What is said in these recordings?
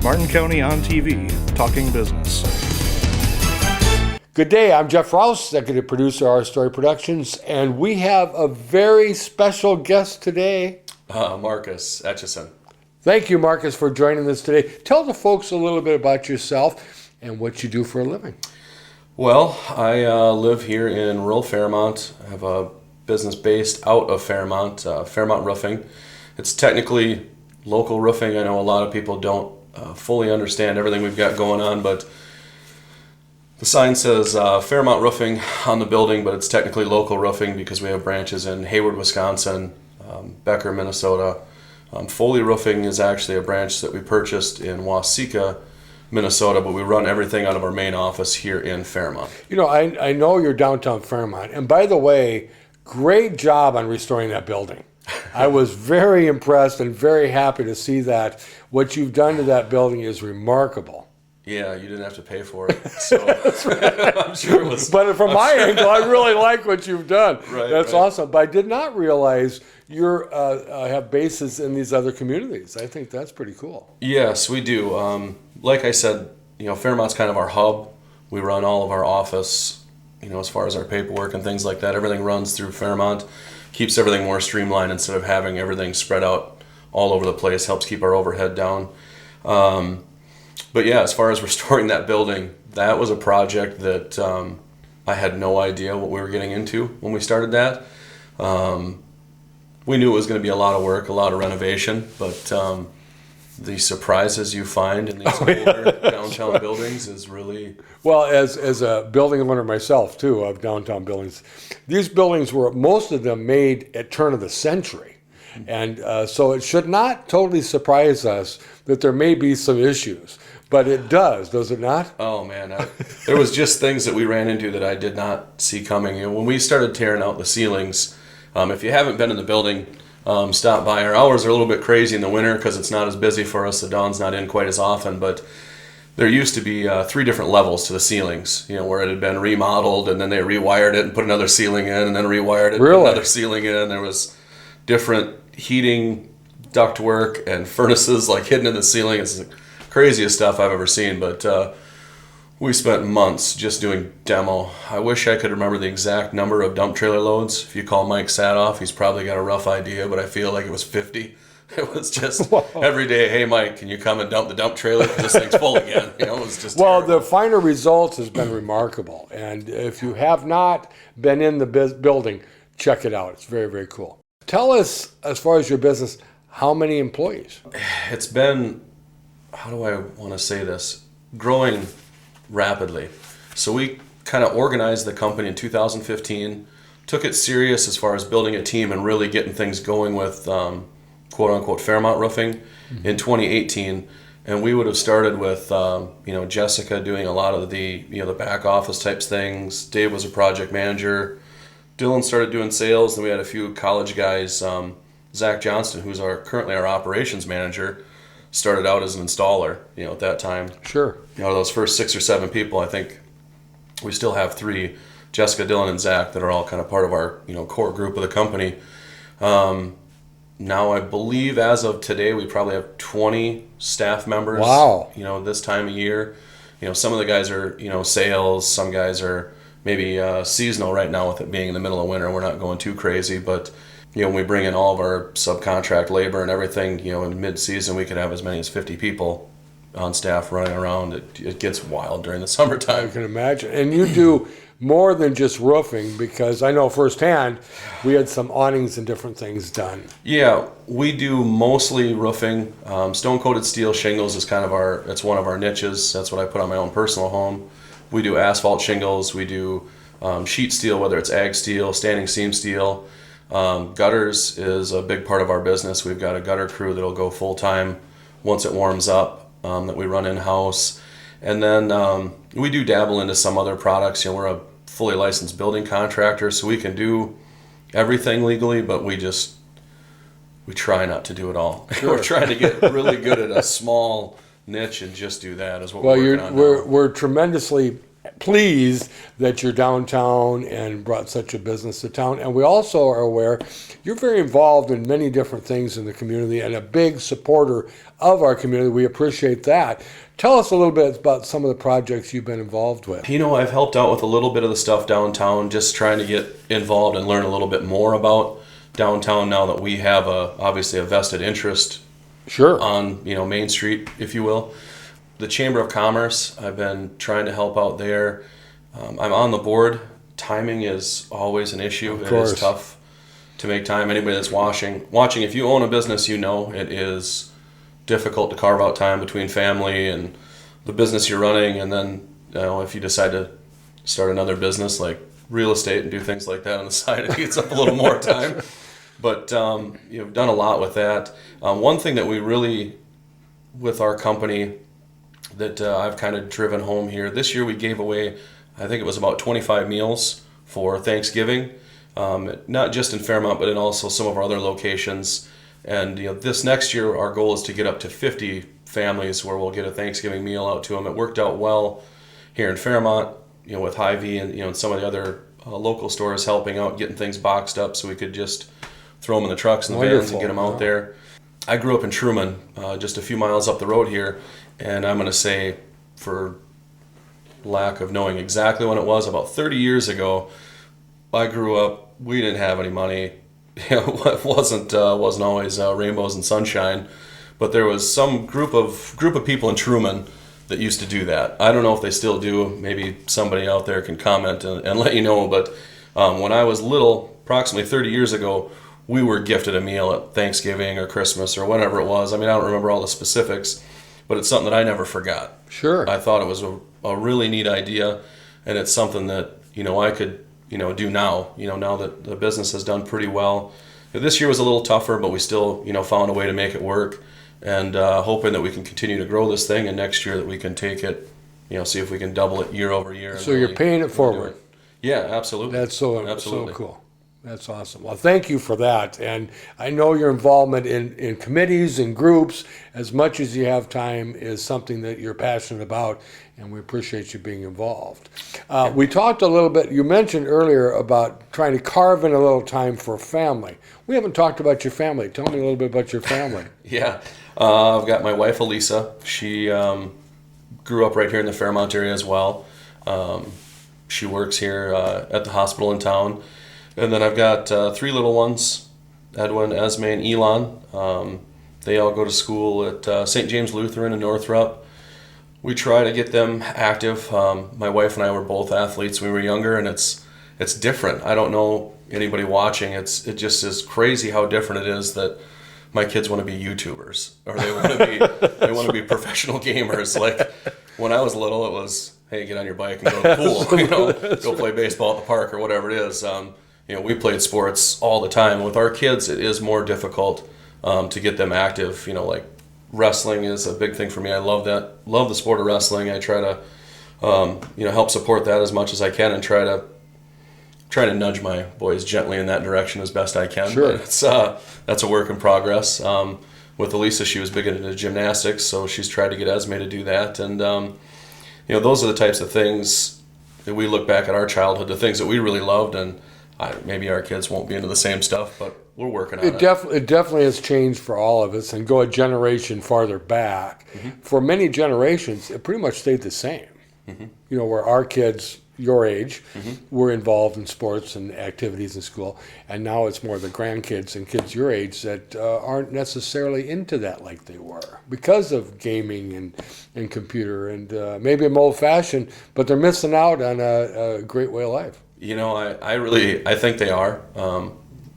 Martin County on TV, talking business. Good day, I'm Jeff Rouse, executive producer of Our Story Productions, and we have a very special guest today. Marcus Eytcheson. Thank you, Marcus, for joining us today. Tell the folks a little bit about yourself and what you do for a living. Well, I live here in rural Fairmont. I have a business based out of Fairmont, Fairmont Roofing. It's technically local roofing. I know a lot of people don't fully understand everything we've got going on, but the sign says Fairmont Roofing on the building, but it's technically local roofing because we have branches in Hayward, Wisconsin, Becker, Minnesota. Foley Roofing is actually a branch that we purchased in Waseca, Minnesota, but we run everything out of our main office here in Fairmont. You know, I know you're downtown Fairmont, and by the way, great job on restoring that building. I was very impressed and very happy to see that. What you've done to that building is remarkable. Yeah, you didn't have to pay for it, so I'm sure it was. But from my angle, I really like what you've done. That's right. awesome. But I did not realize you have bases in these other communities. I think that's pretty cool. Yes, we do. Like I said, Fairmont's kind of our hub. We run all of our office, as far as our paperwork and things like that. Everything runs through Fairmont. Keeps everything more streamlined instead of having everything spread out all over the place. Helps keep our overhead down. But yeah, as far as restoring that building, that was a project that I had no idea what we were getting into when we started that. We knew it was going to be a lot of work, a lot of renovation, but the surprises you find in these older downtown buildings is really... Well, as a building owner myself, too, of downtown buildings, these buildings were, most of them, made at turn of the century. And so it should not totally surprise us that there may be some issues. But it does it not? Oh, man. There was just things that we ran into that I did not see coming. When we started tearing out the ceilings, if you haven't been in the building, stop by. Our hours are a little bit crazy in the winter because it's not as busy for us. The dawn's not in quite as often, but there used to be 3 different levels to the ceilings, where it had been remodeled, and then they rewired it and put another ceiling in, and then rewired it and put another ceiling in. There was different heating ductwork and furnaces hidden in the ceiling. It's the craziest stuff I've ever seen, but we spent months just doing demo. I wish I could remember the exact number of dump trailer loads. If you call Mike Sadoff, he's probably got a rough idea, but I feel like it was 50. It was just every day, hey, Mike, can you come and dump the dump trailer? This thing's full again. It was just terrible. The final results has been remarkable. And if you have not been in the building, check it out. It's very, very cool. Tell us, as far as your business, how many employees? It's been, how do I want to say this, growing rapidly. So we kind of organized the company in 2015, took it serious as far as building a team and really getting things going with quote-unquote Fairmont Roofing in 2018. And we would have started with Jessica doing a lot of the the back office types things. Dave was a project manager. Dylan started doing sales, and we had a few college guys. Zach Johnston, who's currently our operations manager, started out as an installer, at that time. Sure. Those first 6 or 7 people, I think we still have 3, Jessica, Dylan, and Zach, that are all kind of part of our, core group of the company. Now I believe as of today, we probably have 20 staff members. Wow. This time of year. Some of the guys are, sales, some guys are maybe seasonal right now with it being in the middle of winter. We're not going too crazy, but when we bring in all of our subcontract labor and everything, in mid-season, we could have as many as 50 people on staff running around. It gets wild during the summertime. I can imagine. And you do more than just roofing, because I know firsthand we had some awnings and different things done. Yeah, we do mostly roofing. Stone-coated steel shingles is it's one of our niches. That's what I put on my own personal home. We do asphalt shingles. We do sheet steel, whether it's ag steel, standing seam steel. Gutters is a big part of our business. We've got a gutter crew that'll go full-time once it warms up, that we run in-house. And then we do dabble into some other products. We're a fully licensed building contractor, so we can do everything legally, but we try not to do it all. Sure. We're trying to get really good at a small niche and just do that is what we're working on now. We're tremendously pleased that you're downtown and brought such a business to town. And we also are aware you're very involved in many different things in the community and a big supporter of our community. We appreciate that. Tell us a little bit about some of the projects you've been involved with. I've helped out with a little bit of the stuff downtown, just trying to get involved and learn a little bit more about downtown now that we have obviously a vested interest Sure. on Main Street, if you will. The Chamber of Commerce, I've been trying to help out there. I'm on the board. Timing is always an issue. It is tough to make time. Anybody that's watching, if you own a business, it is difficult to carve out time between family and the business you're running, and then if you decide to start another business like real estate and do things like that on the side, it eats up a little more time. But you've done a lot with that. One thing that we really, with our company, that I've kind of driven home here, this year we gave away, I think it was about 25 meals for Thanksgiving, not just in Fairmont, but in also some of our other locations. And this next year, our goal is to get up to 50 families where we'll get a Thanksgiving meal out to them. It worked out well here in Fairmont, with Hy-Vee and some of the other local stores helping out, getting things boxed up so we could just throw them in the trucks and the vans and get them out there. I grew up in Truman, just a few miles up the road here, and I'm going to say, for lack of knowing exactly when it was, about 30 years ago, I grew up, we didn't have any money. It wasn't always rainbows and sunshine, but there was some group of people in Truman that used to do that. I don't know if they still do. Maybe somebody out there can comment and let you know, but when I was little, approximately 30 years ago, we were gifted a meal at Thanksgiving or Christmas or whatever it was. I don't remember all the specifics, but it's something that I never forgot. Sure. I thought it was a really neat idea, and it's something that I could do now. Now that the business has done pretty well. This year was a little tougher, but we still found a way to make it work, and hoping that we can continue to grow this thing, and next year that we can take it, see if we can double it year over year. So you're paying it forward. Yeah, absolutely. That's so cool. That's awesome. Well, thank you for that. And I know your involvement in committees and groups, as much as you have time, is something that you're passionate about, and we appreciate you being involved. We talked a little bit, you mentioned earlier about trying to carve in a little time for family. We haven't talked about your family. Tell me a little bit about your family. Yeah. I've got my wife, Elisa. She grew up right here in the Fairmont area as well. She works here at the hospital in town. And then I've got 3 little ones, Edwin, Esme, and Elon. They all go to school at St. James Lutheran in Northrop. We try to get them active. My wife and I were both athletes when we were younger, and it's different. I don't know anybody watching. It just is crazy how different it is that my kids want to be YouTubers, or they want to be professional gamers. Like when I was little, it was, hey, get on your bike and go to the pool, go play baseball at the park or whatever it is. We played sports all the time. With our kids, it is more difficult to get them active. Like wrestling is a big thing for me. I love that. Love the sport of wrestling. I try to, help support that as much as I can, and try to nudge my boys gently in that direction as best I can. Sure. But that's a work in progress. With Elisa, she was big into gymnastics, so she's tried to get Esme to do that. And those are the types of things that we look back at our childhood, the things that we really loved, and maybe our kids won't be into the same stuff, but we're working on it. It definitely has changed for all of us, and go a generation farther back. Mm-hmm. For many generations, it pretty much stayed the same. Mm-hmm. Where our kids, your age, mm-hmm. were involved in sports and activities in school, and now it's more the grandkids and kids your age that aren't necessarily into that like they were because of gaming and computer, and maybe I'm old-fashioned, but they're missing out on a great way of life. I think they are.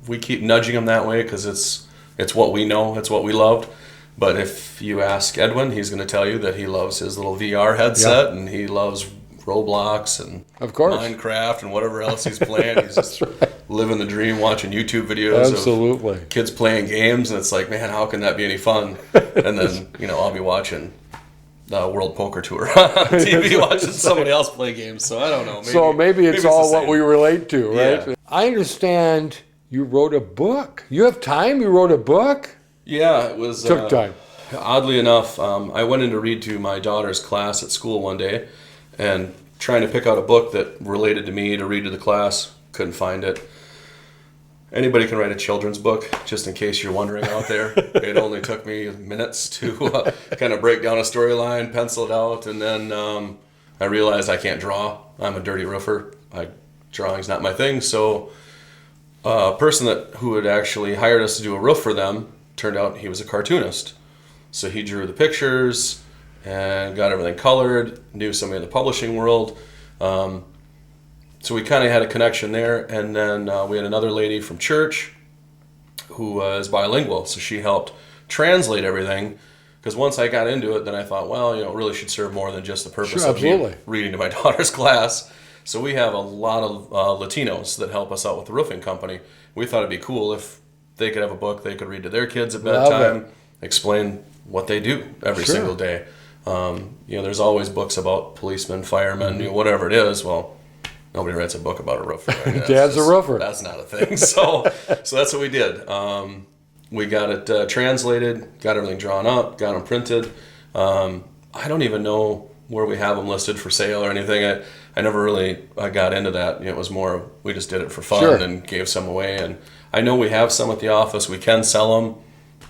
We keep nudging them that way because it's what we know, it's what we loved. But if you ask Edwin, he's going to tell you that he loves his little VR headset, and he loves Roblox and of course Minecraft and whatever else he's playing. He's just living the dream, watching YouTube videos of kids playing games, and it's like, man, how can that be any fun? And then I'll be watching the World Poker Tour on TV, watching somebody else play games. So I don't know. Maybe it's all what we relate to, right? Yeah. I understand you wrote a book. You have time? You wrote a book? Yeah, it was. Took time. Oddly enough, I went in to read to my daughter's class at school one day, and trying to pick out a book that related to me to read to the class. Couldn't find it. Anybody can write a children's book, just in case you're wondering out there. It only took me minutes to kind of break down a storyline, pencil it out, and then I realized I can't draw. I'm a dirty roofer. Drawing's not my thing. So a person who had actually hired us to do a roof for them, turned out he was a cartoonist. So he drew the pictures and got everything colored, knew somebody in the publishing world. So we kind of had a connection there. And then we had another lady from church who is bilingual. So she helped translate everything. Because once I got into it, then I thought, well, it really should serve more than just the purpose of me reading to my daughter's class. So we have a lot of Latinos that help us out with the roofing company. We thought it'd be cool if they could have a book they could read to their kids at bedtime, explain what they do every single day. There's always books about policemen, firemen, whatever it is. Well, nobody writes a book about a roofer. Right? Dad's a roofer. That's not a thing. So that's what we did. We got it translated, got everything drawn up, got them printed. I don't even know where we have them listed for sale or anything. I never really got into that. It was more, we just did it for fun and gave some away. And I know we have some at the office. We can sell them.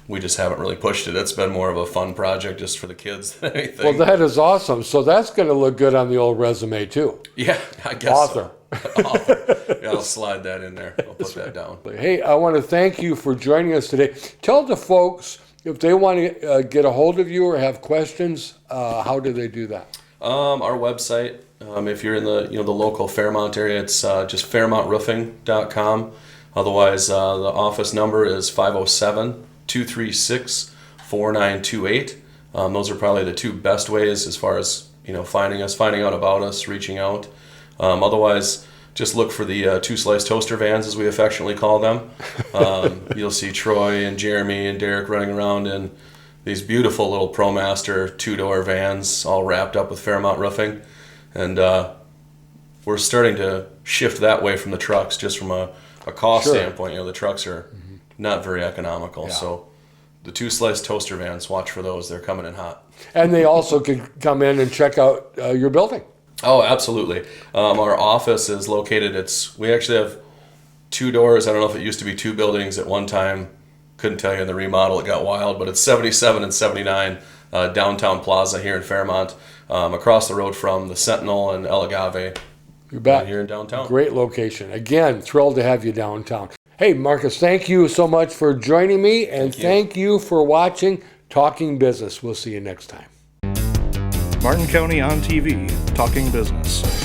We just haven't really pushed it. It's been more of a fun project just for the kids than anything. Well, that is awesome. So that's going to look good on the old resume too. Yeah, I guess Author. So. Yeah, I'll slide that in there. I'll put that down. Hey, I want to thank you for joining us today. Tell the folks if they want to get a hold of you or have questions, how do they do that? Our website, if you're in the the local Fairmont area, it's just fairmontroofing.com. Otherwise, the office number is 507-236-4928. Those are probably the two best ways as far as finding us, finding out about us, reaching out. Otherwise, just look for the two-slice toaster vans, as we affectionately call them. You'll see Troy and Jeremy and Derek running around in these beautiful little ProMaster two-door vans, all wrapped up with Fairmont Roofing. And we're starting to shift that way from the trucks, just from a cost standpoint. The trucks are not very economical. Yeah. So the two-slice toaster vans, watch for those. They're coming in hot. And they also can come in and check out your building. Oh, absolutely. Our office is located, we actually have two doors. I don't know if it used to be two buildings at one time. Couldn't tell you in the remodel. It got wild, but it's 77 and 79 Downtown Plaza here in Fairmont, across the road from the Sentinel and El Agave. You bet. Here in downtown. Great location. Again, thrilled to have you downtown. Hey, Marcus, thank you so much for joining me, and thank you for watching Talking Business. We'll see you next time. Martin County on TV, Talking Business.